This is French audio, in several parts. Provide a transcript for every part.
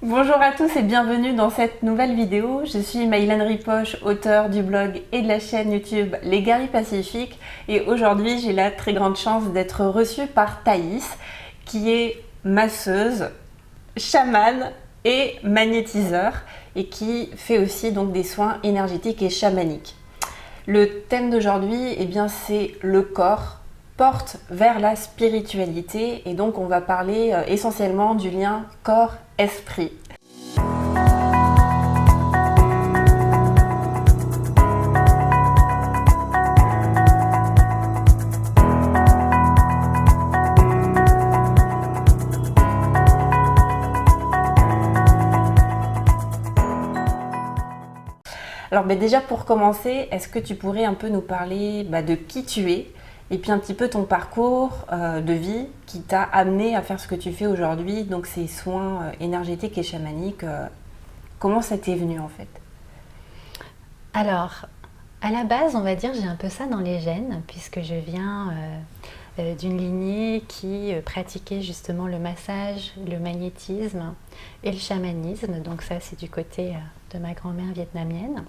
Bonjour à tous et bienvenue dans cette nouvelle vidéo. Je suis Maïlène Ripoche, auteure du blog et de la chaîne YouTube Les Guerriers Pacifiques, et aujourd'hui j'ai la très grande chance d'être reçue par Thaïs qui est masseuse, chamane et magnétiseur et qui fait aussi donc des soins énergétiques et chamaniques. Le thème d'aujourd'hui, c'est le corps, porte vers la spiritualité, et donc on va parler essentiellement du lien corps-esprit. Alors déjà pour commencer, est-ce que tu pourrais un peu nous parler de qui tu es et puis un petit peu ton parcours de vie qui t'a amené à faire ce que tu fais aujourd'hui, donc ces soins énergétiques et chamaniques. Comment ça t'est venu en fait? Alors, à la base, on va dire, j'ai un peu ça dans les gènes, puisque je viens d'une lignée qui pratiquait justement le massage, le magnétisme et le chamanisme. Donc ça, c'est du côté de ma grand-mère vietnamienne.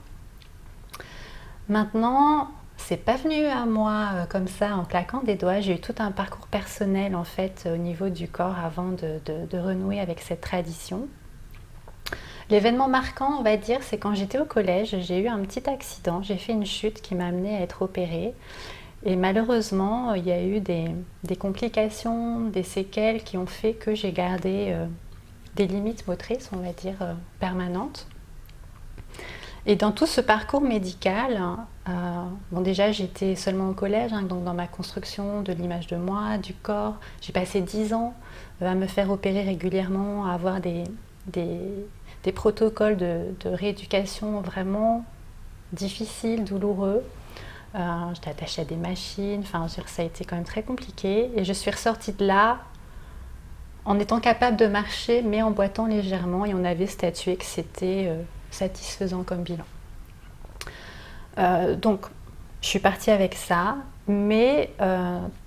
Maintenant, c'est pas venu à moi comme ça en claquant des doigts. J'ai eu tout un parcours personnel en fait au niveau du corps avant de renouer avec cette tradition. L'événement marquant, on va dire, c'est quand j'étais au collège, j'ai eu un petit accident, j'ai fait une chute qui m'a amenée à être opérée. Et malheureusement, il y a eu des complications, des séquelles qui ont fait que j'ai gardé des limites motrices, on va dire, permanentes. Et dans tout ce parcours médical, déjà j'étais seulement au collège, donc dans ma construction de l'image de moi, du corps. J'ai passé 10 ans à me faire opérer régulièrement, à avoir des protocoles de rééducation vraiment difficiles, douloureux. J'étais attachée à des machines, ça a été quand même très compliqué. Et je suis ressortie de là en étant capable de marcher, mais en boitant légèrement. Et on avait statué que c'était satisfaisant comme bilan. Donc, je suis partie avec ça. Mais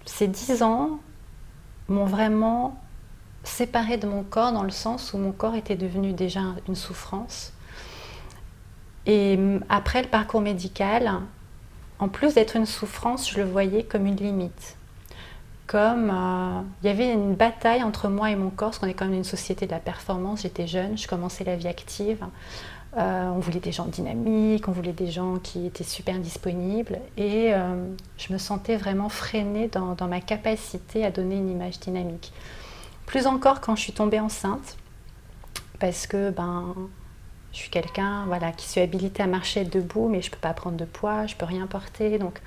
ces 10 ans m'ont vraiment séparée de mon corps, dans le sens où mon corps était devenu déjà une souffrance. Et après le parcours médical, en plus d'être une souffrance, je le voyais comme une limite. Comme il y avait une bataille entre moi et mon corps, parce qu'on est quand même une société de la performance. J'étais jeune, je commençais la vie active. On voulait des gens dynamiques, on voulait des gens qui étaient super disponibles. Et je me sentais vraiment freinée dans ma capacité à donner une image dynamique. Plus encore quand je suis tombée enceinte, parce que je suis quelqu'un qui suis habilitée à marcher debout, mais je ne peux pas prendre de poids, je ne peux rien porter. Donc,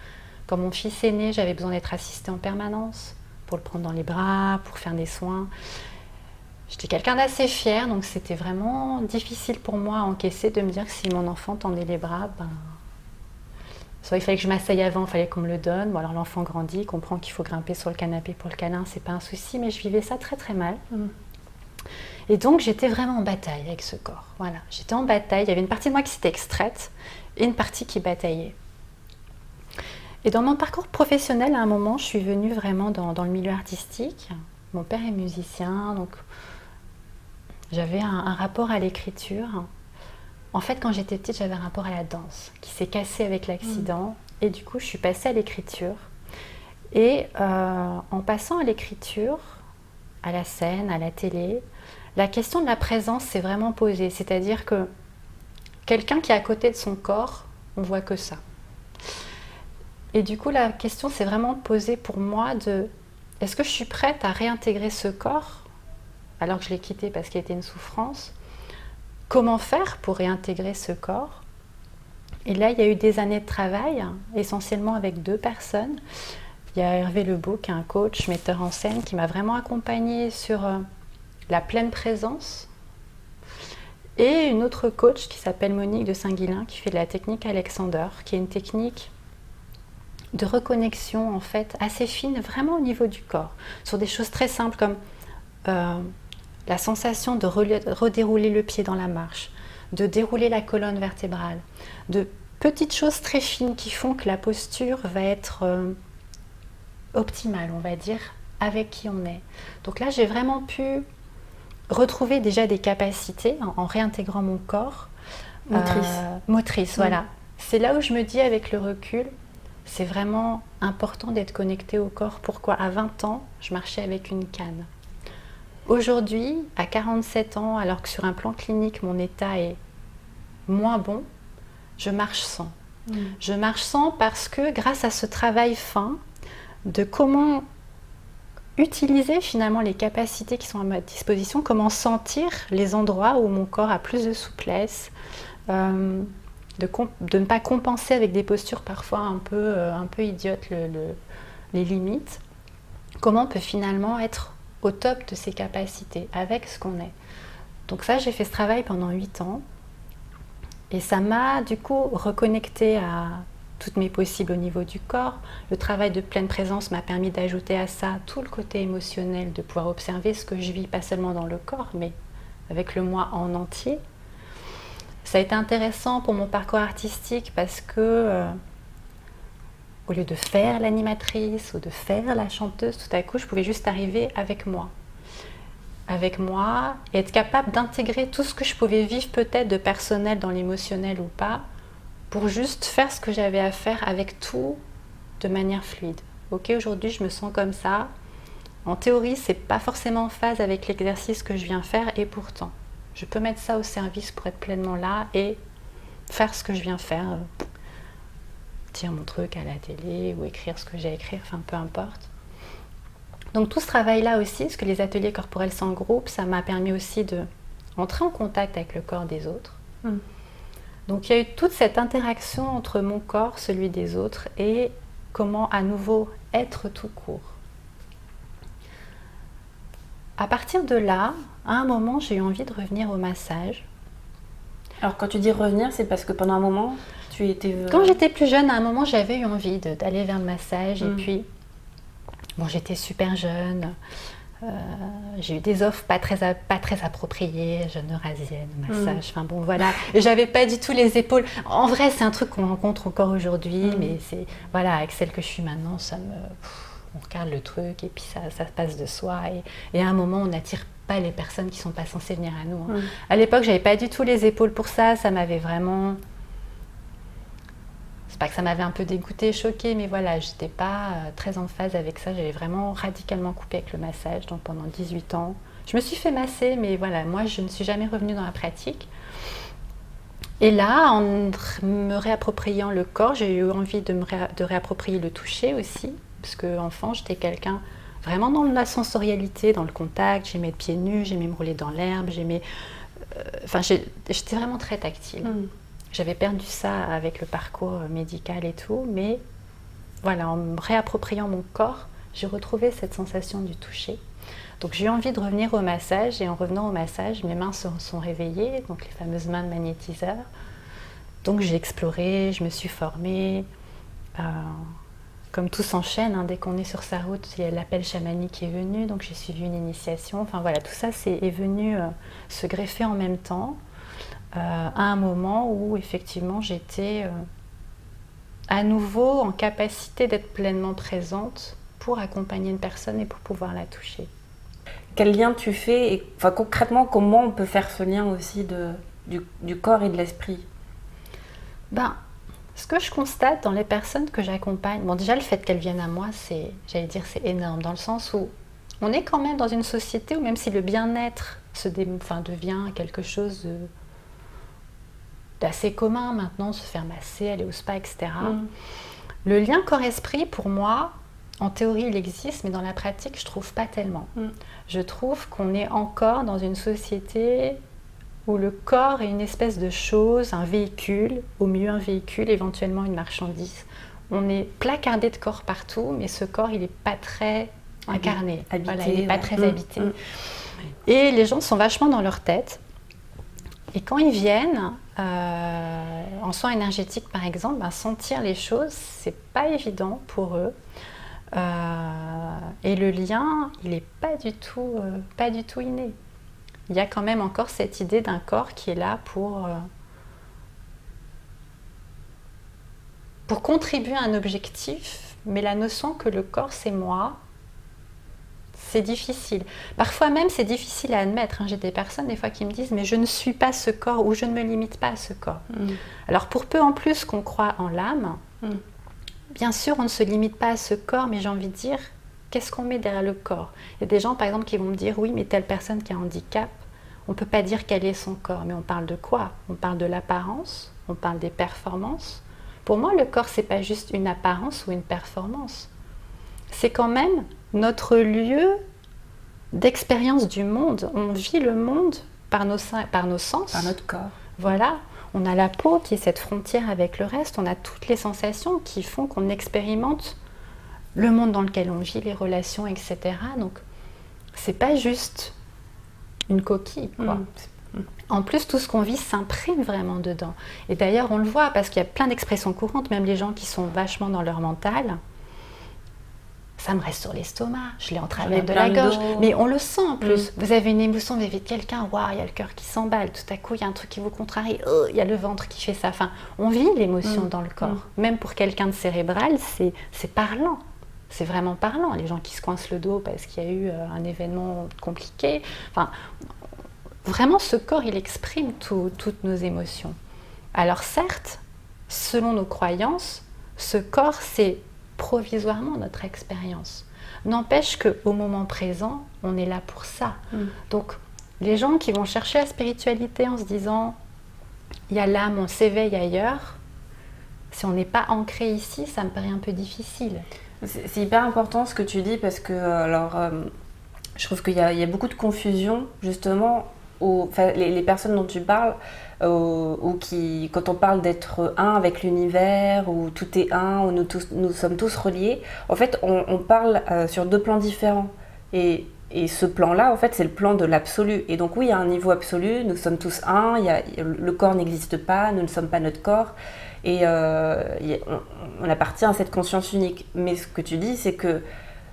quand mon fils est né, j'avais besoin d'être assistée en permanence pour le prendre dans les bras, pour faire des soins. J'étais quelqu'un d'assez fier, donc c'était vraiment difficile pour moi à encaisser de me dire que si mon enfant tendait les bras, soit il fallait que je m'asseye avant, il fallait qu'on me le donne. Bon, alors l'enfant grandit, comprend qu'il faut grimper sur le canapé pour le câlin, c'est pas un souci, mais je vivais ça très très mal. Et donc j'étais vraiment en bataille avec ce corps. Voilà, j'étais en bataille. Il y avait une partie de moi qui s'était extraite et une partie qui bataillait. Et dans mon parcours professionnel, à un moment, je suis venue vraiment dans le milieu artistique. Mon père est musicien, donc j'avais un rapport à l'écriture. En fait, quand j'étais petite, j'avais un rapport à la danse qui s'est cassé avec l'accident. Et du coup, je suis passée à l'écriture. Et en passant à l'écriture, à la scène, à la télé, la question de la présence s'est vraiment posée. C'est-à-dire que quelqu'un qui est à côté de son corps, on voit que ça. Et du coup, la question s'est vraiment posée pour moi est-ce que je suis prête à réintégrer ce corps alors que je l'ai quitté parce qu'il était une souffrance? Comment faire pour réintégrer ce corps? Et là, il y a eu des années de travail, essentiellement avec 2 personnes. Il y a Hervé Lebeau, qui est un coach, metteur en scène, qui m'a vraiment accompagnée sur la pleine présence. Et une autre coach qui s'appelle Monique de Saint-Guilain, qui fait de la technique Alexander, qui est une technique de reconnexion en fait assez fine, vraiment au niveau du corps, sur des choses très simples comme la sensation de redérouler le pied dans la marche, de dérouler la colonne vertébrale, de petites choses très fines qui font que la posture va être optimale, on va dire, avec qui on est. Donc là, j'ai vraiment pu retrouver déjà des capacités en réintégrant mon corps. Motrice, voilà. C'est là où je me dis avec le recul, c'est vraiment important d'être connecté au corps. Pourquoi ? À 20 ans, je marchais avec une canne. Aujourd'hui, à 47 ans, alors que sur un plan clinique, mon état est moins bon, je marche sans. Je marche sans parce que grâce à ce travail fin de comment utiliser finalement les capacités qui sont à ma disposition, comment sentir les endroits où mon corps a plus de souplesse, de ne pas compenser avec des postures parfois un peu idiotes les limites. Comment on peut finalement être au top de ses capacités avec ce qu'on est. Donc ça, j'ai fait ce travail pendant 8 ans et ça m'a du coup reconnecté à toutes mes possibles au niveau du corps. Le travail de pleine présence m'a permis d'ajouter à ça tout le côté émotionnel, de pouvoir observer ce que je vis, pas seulement dans le corps, mais avec le moi en entier. Ça a été intéressant pour mon parcours artistique parce que au lieu de faire l'animatrice ou de faire la chanteuse, tout à coup, je pouvais juste arriver avec moi et être capable d'intégrer tout ce que je pouvais vivre peut-être de personnel dans l'émotionnel ou pas, pour juste faire ce que j'avais à faire avec tout de manière fluide. Ok, aujourd'hui je me sens comme ça. En théorie, c'est pas forcément en phase avec l'exercice que je viens faire et pourtant, je peux mettre ça au service pour être pleinement là et faire ce que je viens faire. Dire mon truc à la télé ou écrire ce que j'ai à écrire, enfin peu importe. Donc tout ce travail-là aussi, parce que les ateliers corporels sans groupe, ça m'a permis aussi de entrer en contact avec le corps des autres. Donc il y a eu toute cette interaction entre mon corps, celui des autres, et comment à nouveau être tout court. À partir de là, à un moment, j'ai eu envie de revenir au massage. Alors quand tu dis revenir, c'est parce que pendant un moment, tu étais... Quand j'étais plus jeune, à un moment, j'avais eu envie d'aller vers le massage. Et puis, bon, j'étais super jeune. J'ai eu des offres pas très appropriées, jeune eurasienne, massage, enfin bon voilà, et j'avais pas du tout les épaules. En vrai, c'est un truc qu'on rencontre encore aujourd'hui, mais c'est, voilà, avec celle que je suis maintenant, on regarde le truc et puis ça passe de soi, et à un moment, on n'attire pas les personnes qui sont pas censées venir à nous. À l'époque, j'avais pas du tout les épaules pour ça, ça m'avait vraiment... C'est pas que ça m'avait un peu dégoûtée, choquée, mais voilà, j'étais pas très en phase avec ça. J'avais vraiment radicalement coupé avec le massage, donc pendant 18 ans. Je me suis fait masser, mais voilà, moi, je ne suis jamais revenue dans la pratique. Et là, en me réappropriant le corps, j'ai eu envie de réapproprier le toucher aussi, parce qu'enfant, j'étais quelqu'un vraiment dans la sensorialité, dans le contact. J'aimais être pieds nus, j'aimais me rouler dans l'herbe, j'aimais... j'étais vraiment très tactile. J'avais perdu ça avec le parcours médical et tout, mais voilà, en me réappropriant mon corps, j'ai retrouvé cette sensation du toucher. Donc j'ai eu envie de revenir au massage, et en revenant au massage, mes mains se sont réveillées, donc les fameuses mains de magnétiseur. Donc j'ai exploré, je me suis formée. Comme tout s'enchaîne, hein, dès qu'on est sur sa route, il y a l'appel chamanique qui est venu, donc j'ai suivi une initiation. Enfin voilà, tout ça est venu se greffer en même temps. À un moment où effectivement j'étais à nouveau en capacité d'être pleinement présente pour accompagner une personne et pour pouvoir la toucher. Quel lien tu fais et enfin, concrètement, comment on peut faire ce lien aussi du corps et de l'esprit ? Ce que je constate dans les personnes que j'accompagne, bon déjà le fait qu'elles viennent à moi, c'est énorme, dans le sens où on est quand même dans une société où même si le bien-être devient quelque chose d'assez commun maintenant, se faire masser, aller au spa, etc. Le lien corps-esprit, pour moi, en théorie, il existe, mais dans la pratique, je ne trouve pas tellement. Je trouve qu'on est encore dans une société où le corps est une espèce de chose, un véhicule, au mieux un véhicule, éventuellement une marchandise. On est placardé de corps partout, mais ce corps, il n'est pas très incarné. Habité, voilà, il n'est pas très habité. Et les gens sont vachement dans leur tête. Et quand ils viennent, en soins énergétiques par exemple, sentir les choses, c'est pas évident pour eux. Et le lien, il n'est pas du tout inné. Il y a quand même encore cette idée d'un corps qui est là pour contribuer à un objectif, mais la notion que le corps c'est moi, C'est difficile. Parfois même, c'est difficile à admettre. J'ai des personnes, des fois, qui me disent « mais je ne suis pas ce corps » ou « je ne me limite pas à ce corps ». Alors, pour peu en plus qu'on croit en l'âme, bien sûr, on ne se limite pas à ce corps, mais j'ai envie de dire, qu'est-ce qu'on met derrière le corps? Il y a des gens, par exemple, qui vont me dire « oui, mais telle personne qui a un handicap, on ne peut pas dire quel est son corps ». Mais on parle de quoi? On parle de l'apparence, on parle des performances. Pour moi, le corps, ce n'est pas juste une apparence ou une performance. C'est quand même notre lieu d'expérience du monde. On vit le monde par nos sens. Par notre corps. Voilà. On a la peau qui est cette frontière avec le reste. On a toutes les sensations qui font qu'on expérimente le monde dans lequel on vit, les relations, etc. Donc, c'est pas juste une coquille, quoi. En plus, tout ce qu'on vit s'imprime vraiment dedans. Et d'ailleurs, on le voit parce qu'il y a plein d'expressions courantes, même les gens qui sont vachement dans leur mental. Ça me reste sur l'estomac, je l'ai en travers de la gorge. Mais on le sent en plus. Vous avez une émotion vis-à-vis de quelqu'un, waouh, il y a le cœur qui s'emballe. Tout à coup, il y a un truc qui vous contrarie, il y a le ventre qui fait ça. Enfin, on vit l'émotion dans le corps. Même pour quelqu'un de cérébral, c'est parlant. C'est vraiment parlant. Les gens qui se coincent le dos parce qu'il y a eu un événement compliqué. Enfin, vraiment, ce corps, il exprime toutes nos émotions. Alors certes, selon nos croyances, ce corps, c'est provisoirement notre expérience. N'empêche qu'au moment présent, on est là pour ça. Donc, les gens qui vont chercher la spiritualité en se disant il y a l'âme, on s'éveille ailleurs, si on n'est pas ancré ici, ça me paraît un peu difficile. C'est hyper important ce que tu dis parce que je trouve qu'il y a beaucoup de confusion justement. Les personnes dont tu parles, ou qui, quand on parle d'être un avec l'univers, où tout est un, où nous sommes tous reliés, en fait, on parle sur deux plans différents. Et ce plan-là, en fait, c'est le plan de l'absolu. Et donc, oui, il y a un niveau absolu, nous sommes tous un, le corps n'existe pas, nous ne sommes pas notre corps, et on appartient à cette conscience unique. Mais ce que tu dis, c'est que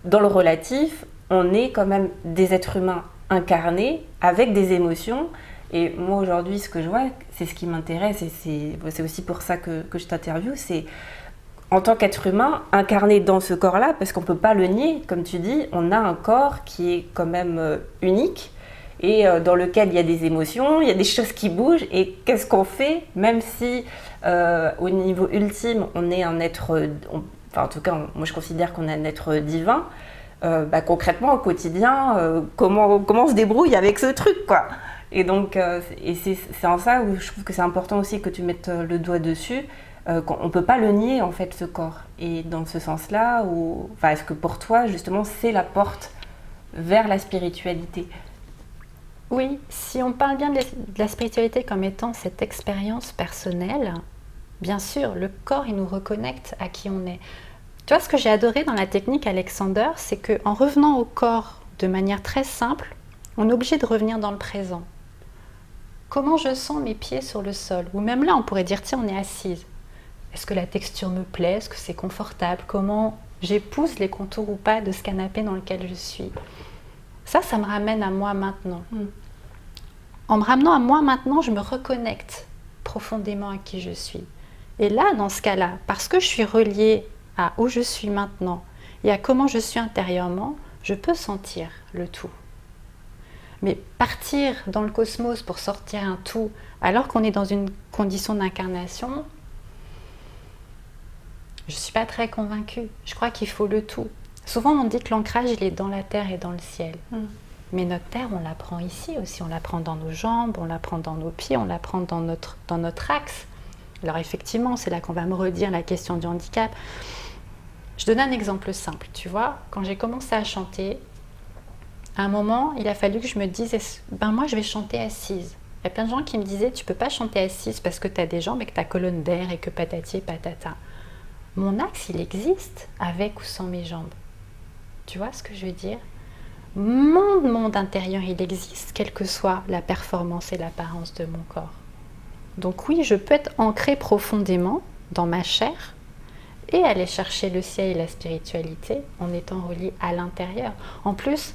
dans le relatif, on est quand même des êtres humains incarnés, avec des émotions. Et moi aujourd'hui, ce que je vois, c'est ce qui m'intéresse, et c'est aussi pour ça que je t'interviewe, c'est en tant qu'être humain, incarné dans ce corps-là, parce qu'on ne peut pas le nier, comme tu dis, on a un corps qui est quand même unique, et dans lequel il y a des émotions, il y a des choses qui bougent, et qu'est-ce qu'on fait, même si au niveau ultime, on est un être, en tout cas, moi je considère qu'on est un être divin, concrètement au quotidien, comment on se débrouille avec ce truc, quoi. Et donc, c'est en ça où je trouve que c'est important aussi que tu mettes le doigt dessus, qu'on ne peut pas le nier en fait, ce corps. Et dans ce sens-là, est-ce que pour toi justement c'est la porte vers la spiritualité? Oui, si on parle bien de la spiritualité comme étant cette expérience personnelle, bien sûr, le corps il nous reconnecte à qui on est. Tu vois, ce que j'ai adoré dans la technique Alexander, c'est qu'en revenant au corps de manière très simple, on est obligé de revenir dans le présent. Comment je sens mes pieds sur le sol? Ou même là, on pourrait dire, tiens, on est assise. Est-ce que la texture me plaît? Est-ce que c'est confortable? Comment j'épouse les contours ou pas de ce canapé dans lequel je suis? Ça me ramène à moi maintenant. En me ramenant à moi maintenant, je me reconnecte profondément à qui je suis. Et là, dans ce cas-là, parce que je suis reliée à où je suis maintenant et à comment je suis intérieurement, je peux sentir le tout. Mais partir dans le cosmos pour sortir un tout, alors qu'on est dans une condition d'incarnation, je ne suis pas très convaincue. Je crois qu'il faut le tout. Souvent, on dit que l'ancrage, il est dans la terre et dans le ciel. Mais notre terre, on la prend ici aussi. On la prend dans nos jambes, on la prend dans nos pieds, on la prend dans notre axe. Alors effectivement, c'est là qu'on va me redire la question du handicap. Je donne un exemple simple, tu vois. Quand j'ai commencé à chanter, à un moment, il a fallu que je me dise, moi je vais chanter assise. Il y a plein de gens qui me disaient, tu peux pas chanter assise parce que tu as des jambes et que tu as colonne d'air et que patati et patata. Mon axe, il existe avec ou sans mes jambes. Tu vois ce que je veux dire? Mon monde intérieur, il existe, quelle que soit la performance et l'apparence de mon corps. Donc oui, je peux être ancrée profondément dans ma chair et aller chercher le ciel et la spiritualité en étant reliée à l'intérieur. En plus,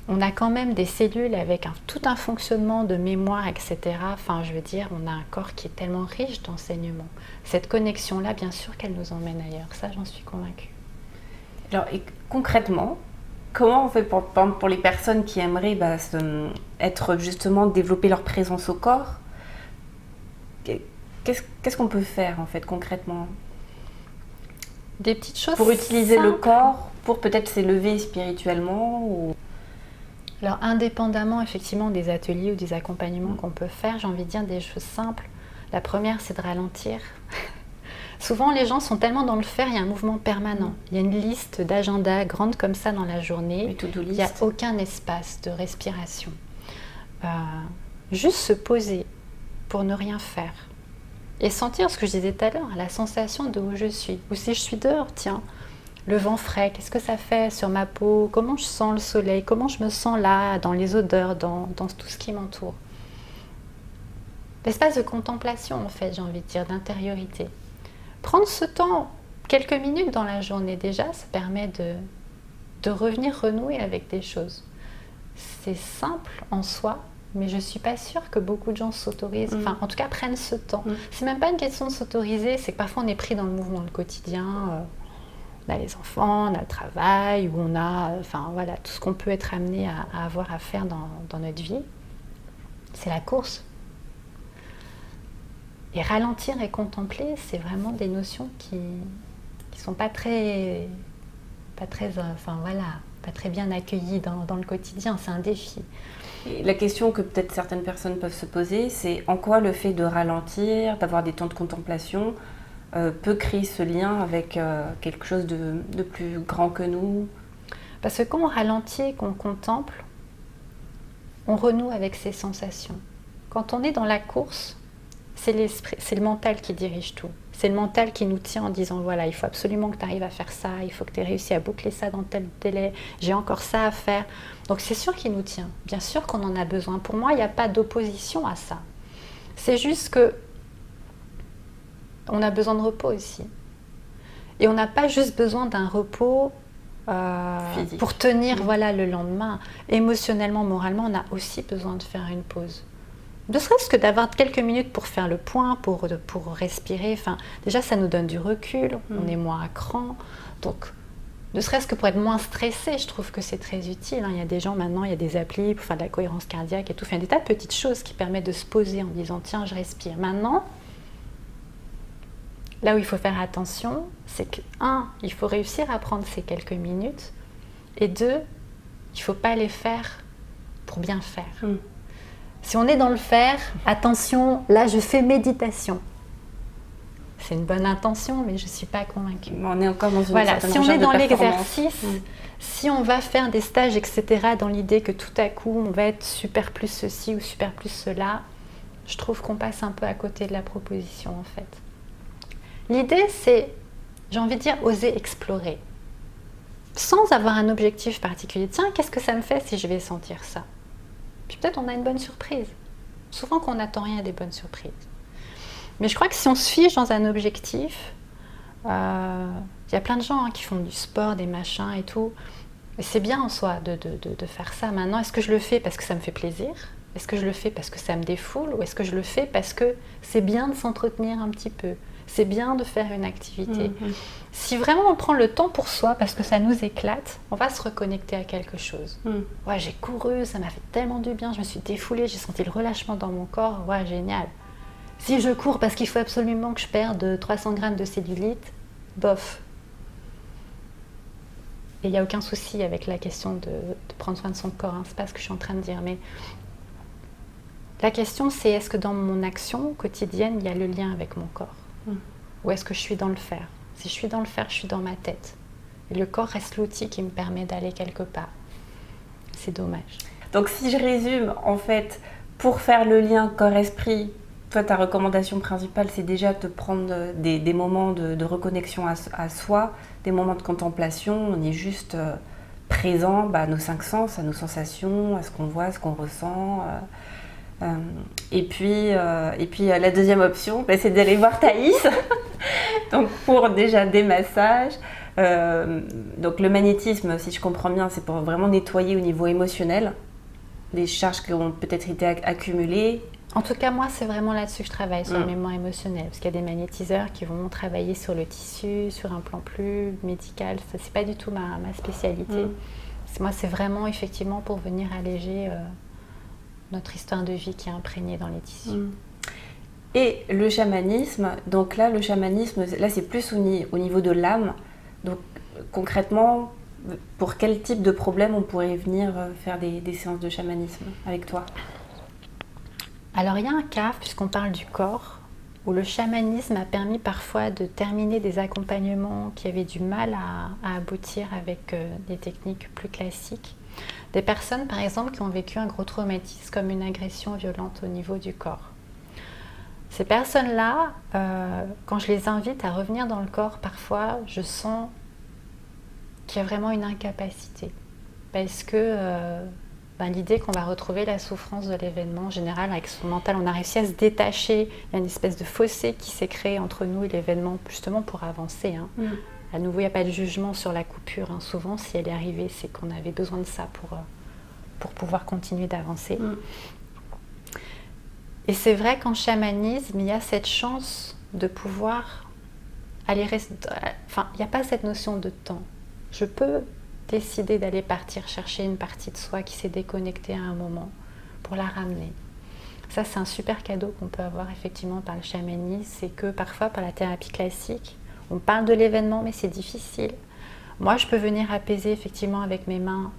on a quand même des cellules avec tout un fonctionnement de mémoire, etc. Enfin, je veux dire, on a un corps qui est tellement riche d'enseignements. Cette connexion-là, bien sûr qu'elle nous emmène ailleurs. Ça, j'en suis convaincue. Alors, et concrètement, comment on fait pour les personnes qui aimeraient être justement, développer leur présence au corps? Qu'est-ce qu'on peut faire en fait concrètement? Des petites choses pour utiliser le simples. corps, pour peut-être s'élever spirituellement ou... Alors indépendamment effectivement des ateliers ou des accompagnements qu'on peut faire, j'ai envie de dire des choses simples. La première, c'est de ralentir. Souvent, les gens sont tellement dans le faire, il y a un mouvement permanent. Il y a une liste d'agenda grande comme ça dans la journée. Il n'y a aucun espace de respiration. Juste se poser pour ne rien faire. Et sentir ce que je disais tout à l'heure, la sensation de où je suis. Ou si je suis dehors, tiens, le vent frais, qu'est-ce que ça fait sur ma peau? Comment je sens le soleil? Comment je me sens là, dans les odeurs, dans tout ce qui m'entoure? L'espace de contemplation, en fait, j'ai envie de dire, d'intériorité. Prendre ce temps, quelques minutes dans la journée déjà, ça permet de revenir renouer avec des choses. C'est simple en soi, mais je ne suis pas sûre que beaucoup de gens s'autorisent, enfin en tout cas prennent ce temps. C'est même pas une question de s'autoriser, c'est que parfois on est pris dans le mouvement, le quotidien. On a les enfants, on a le travail, ou on a tout ce qu'on peut être amené à avoir à faire dans notre vie. C'est la course. Et ralentir et contempler, c'est vraiment des notions qui sont pas très bien accueillies dans le quotidien. C'est un défi. Et la question que peut-être certaines personnes peuvent se poser, c'est en quoi le fait de ralentir, d'avoir des temps de contemplation, peut créer ce lien avec quelque chose de plus grand que nous? Parce que quand on ralentit et qu'on contemple, on renoue avec ses sensations. Quand on est dans la course, c'est l'esprit, c'est le mental qui dirige tout. C'est le mental qui nous tient en disant voilà, il faut absolument que tu arrives à faire ça, il faut que tu aies réussi à boucler ça dans tel délai, j'ai encore ça à faire. Donc c'est sûr qu'il nous tient. Bien sûr qu'on en a besoin. Pour moi, il n'y a pas d'opposition à ça. C'est juste que on a besoin de repos aussi. Et on n'a pas juste besoin d'un repos pour tenir le lendemain. Émotionnellement, moralement, on a aussi besoin de faire une pause. Ne serait-ce que d'avoir quelques minutes pour faire le point, pour respirer. Enfin, déjà, ça nous donne du recul, on est moins à cran. Donc, ne serait-ce que pour être moins stressé, je trouve que c'est très utile. Il y a des gens maintenant, il y a des applis pour faire de la cohérence cardiaque et tout. Enfin, des tas de petites choses qui permettent de se poser en disant tiens, je respire. Maintenant, là où il faut faire attention, c'est que, il faut réussir à prendre ces quelques minutes, et 2, il ne faut pas les faire pour bien faire. Si on est dans le faire, attention, là je fais méditation. C'est une bonne intention, mais je ne suis pas convaincue. On est encore dans une certaine si on est dans l'exercice, si on va faire des stages, etc., dans l'idée que tout à coup on va être super plus ceci ou super plus cela, je trouve qu'on passe un peu à côté de la proposition en fait. L'idée, c'est, j'ai envie de dire, oser explorer. Sans avoir un objectif particulier. Tiens, qu'est-ce que ça me fait si je vais sentir ça? Puis peut-être on a une bonne surprise. Souvent qu'on n'attend rien, des bonnes surprises. Mais je crois que si on se fige dans un objectif, il y a plein de gens qui font du sport, des machins et tout. Et c'est bien en soi de faire ça. Maintenant, est-ce que je le fais parce que ça me fait plaisir? Est-ce que je le fais parce que ça me défoule? Ou est-ce que je le fais parce que c'est bien de s'entretenir un petit peu? C'est bien de faire une activité. Si vraiment on prend le temps pour soi, parce que ça nous éclate, on va se reconnecter à quelque chose. Ouais, j'ai couru, ça m'a fait tellement du bien, je me suis défoulée, j'ai senti le relâchement dans mon corps. Ouais, génial. Si je cours parce qu'il faut absolument que je perde 300 grammes de cellulite, bof. Et il n'y a aucun souci avec la question de prendre soin de son corps, c'est pas ce que je suis en train de dire, mais la question c'est est-ce que dans mon action quotidienne, il y a le lien avec mon corps? Ou est-ce que je suis dans le faire? Si je suis dans le faire, je suis dans ma tête. Et le corps reste l'outil qui me permet d'aller quelque part. C'est dommage. Donc si je résume, en fait, pour faire le lien corps-esprit, toi, ta recommandation principale, c'est déjà de prendre des moments de reconnexion à soi, des moments de contemplation. On est juste présent à nos 5 sens, à nos sensations, à ce qu'on voit, à ce qu'on ressent. Et puis la deuxième option, c'est d'aller voir Thaïs. Donc pour déjà des massages. Donc le magnétisme, si je comprends bien, c'est pour vraiment nettoyer au niveau émotionnel les charges qui ont peut-être été accumulées. En tout cas, moi, c'est vraiment là-dessus que je travaille, sur le mémoire émotionnel. Parce qu'il y a des magnétiseurs qui vont travailler sur le tissu, sur un plan plus médical. Ça, c'est pas du tout ma spécialité. Moi, c'est vraiment effectivement pour venir alléger notre histoire de vie qui est imprégnée dans les tissus. Et le chamanisme, donc là, le chamanisme, là, c'est plus au niveau de l'âme. Donc, concrètement, pour quel type de problème on pourrait venir faire des séances de chamanisme avec toi? Alors, il y a un cas, puisqu'on parle du corps, où le chamanisme a permis parfois de terminer des accompagnements qui avaient du mal à aboutir avec des techniques plus classiques. Des personnes, par exemple, qui ont vécu un gros traumatisme comme une agression violente au niveau du corps. Ces personnes-là, quand je les invite à revenir dans le corps, parfois, je sens qu'il y a vraiment une incapacité. Parce que l'idée qu'on va retrouver la souffrance de l'événement, en général, avec son mental, on a réussi à se détacher. Il y a une espèce de fossé qui s'est créé entre nous et l'événement, justement pour avancer. À nouveau, il n'y a pas de jugement sur la coupure. Souvent, si elle est arrivée, c'est qu'on avait besoin de ça pour pouvoir continuer d'avancer. Et c'est vrai qu'en chamanisme, il y a cette chance de pouvoir aller rester... Enfin, il n'y a pas cette notion de temps. Je peux décider d'aller partir chercher une partie de soi qui s'est déconnectée à un moment pour la ramener. Ça, c'est un super cadeau qu'on peut avoir effectivement par le chamanisme. C'est que parfois, par la thérapie classique, on parle de l'événement, mais c'est difficile. Moi, je peux venir apaiser effectivement avec mes mains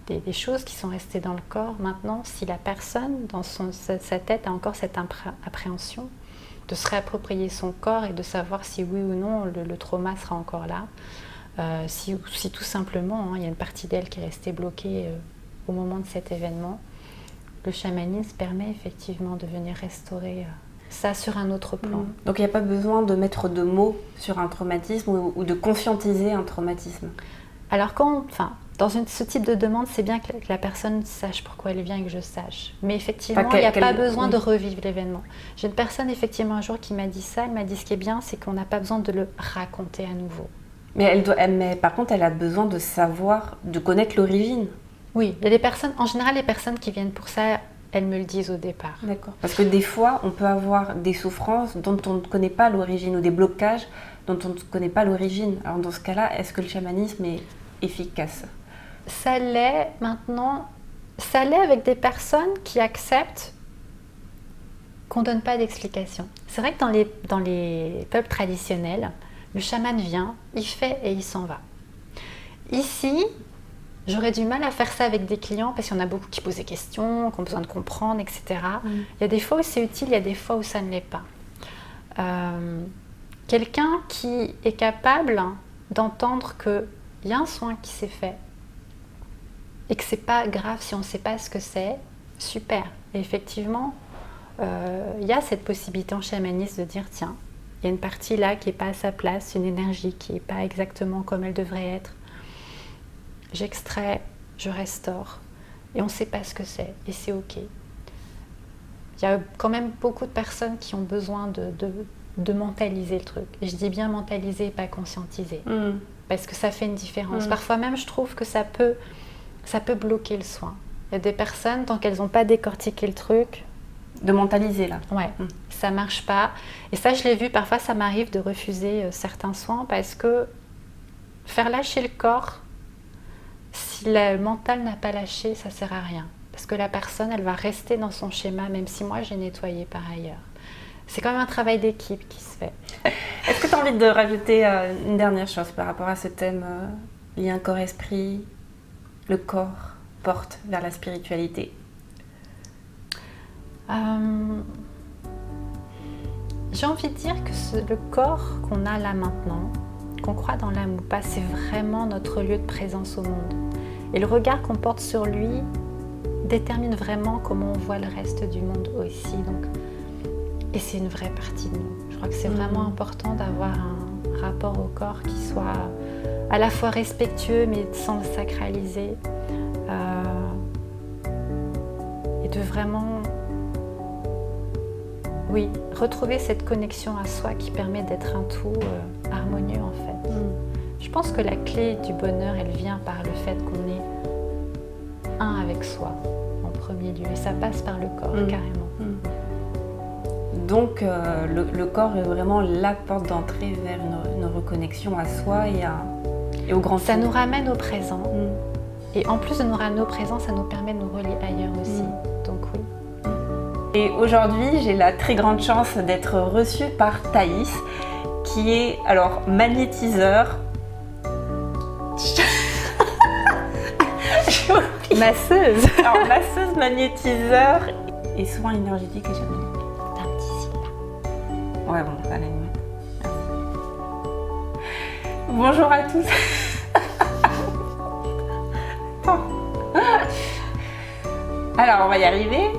des choses qui sont restées dans le corps. Maintenant, si la personne, dans sa tête, a encore cette appréhension de se réapproprier son corps et de savoir si oui ou non le trauma sera encore là, si tout simplement il y a une partie d'elle qui est restée bloquée au moment de cet événement, le chamanisme permet effectivement de venir restaurer ça sur un autre plan. Donc il n'y a pas besoin de mettre de mots sur un traumatisme ou de conscientiser un traumatisme. Alors dans ce type de demande, c'est bien que la personne sache pourquoi elle vient et que je sache. Mais effectivement, il n'y a pas besoin de revivre l'événement. J'ai une personne effectivement un jour qui m'a dit ça. Elle m'a dit ce qui est bien, c'est qu'on n'a pas besoin de le raconter à nouveau. Mais par contre, elle a besoin de savoir, de connaître l'origine. Oui, il y a des personnes, en général, les personnes qui viennent pour ça, elles me le disent au départ. D'accord. Parce que des fois, on peut avoir des souffrances dont on ne connaît pas l'origine ou des blocages dont on ne connaît pas l'origine. Alors dans ce cas-là, est-ce que le chamanisme est efficace? Ça l'est maintenant. Ça l'est avec des personnes qui acceptent qu'on ne donne pas d'explication. C'est vrai que dans les peuples traditionnels, le chaman vient, il fait et il s'en va. Ici, j'aurais du mal à faire ça avec des clients parce qu'il y en a beaucoup qui posent des questions, qui ont besoin de comprendre, etc. Il y a des fois où c'est utile, il y a des fois où ça ne l'est pas. Quelqu'un qui est capable d'entendre qu'il y a un soin qui s'est fait et que c'est pas grave si on ne sait pas ce que c'est, super. Et effectivement, il y a cette possibilité en chamanisme de dire tiens, il y a une partie là qui n'est pas à sa place, une énergie qui n'est pas exactement comme elle devrait être. J'extrais, je restaure et on ne sait pas ce que c'est et c'est ok. Il y a quand même beaucoup de personnes qui ont besoin de mentaliser le truc. Et je dis bien mentaliser, pas conscientiser. Parce que ça fait une différence. Parfois même, je trouve que ça peut bloquer le soin. Il y a des personnes, tant qu'elles n'ont pas décortiqué le truc... De mentaliser, là. Ouais, ça ne marche pas. Et ça, je l'ai vu, parfois, ça m'arrive de refuser certains soins parce que faire lâcher le corps, si le mental n'a pas lâché, ça ne sert à rien. Parce que la personne, elle va rester dans son schéma, même si moi, j'ai nettoyé par ailleurs. C'est quand même un travail d'équipe qui se fait. Est-ce que tu as envie de rajouter une dernière chose par rapport à ce thème lien corps-esprit, le corps porte vers la spiritualité? J'ai envie de dire que le corps qu'on a là maintenant, qu'on croit dans l'âme ou pas, c'est vraiment notre lieu de présence au monde. Et le regard qu'on porte sur lui détermine vraiment comment on voit le reste du monde aussi. Et c'est une vraie partie de nous. Je crois que c'est vraiment important d'avoir un rapport au corps qui soit à la fois respectueux mais sans le sacraliser. Et de vraiment, oui, retrouver cette connexion à soi qui permet d'être un tout harmonieux en fait. Je pense que la clé du bonheur, elle vient par le fait qu'on est un avec soi en premier lieu. Et ça passe par le corps, carrément. Donc le corps est vraiment la porte d'entrée vers une reconnexion à soi et au grand tout. Ça nous ramène au présent. Et en plus de nous ramener au présent, ça nous permet de nous relier ailleurs aussi. Donc oui. Et aujourd'hui, j'ai la très grande chance d'être reçue par Thaïs, qui est alors magnétiseur. Masseuse. Alors, masseuse, magnétiseur et soins énergétiques et chamaniques. T'as un petit signe là. Ouais, bon, ça allait mieux. Bonjour à tous. Alors, on va y arriver.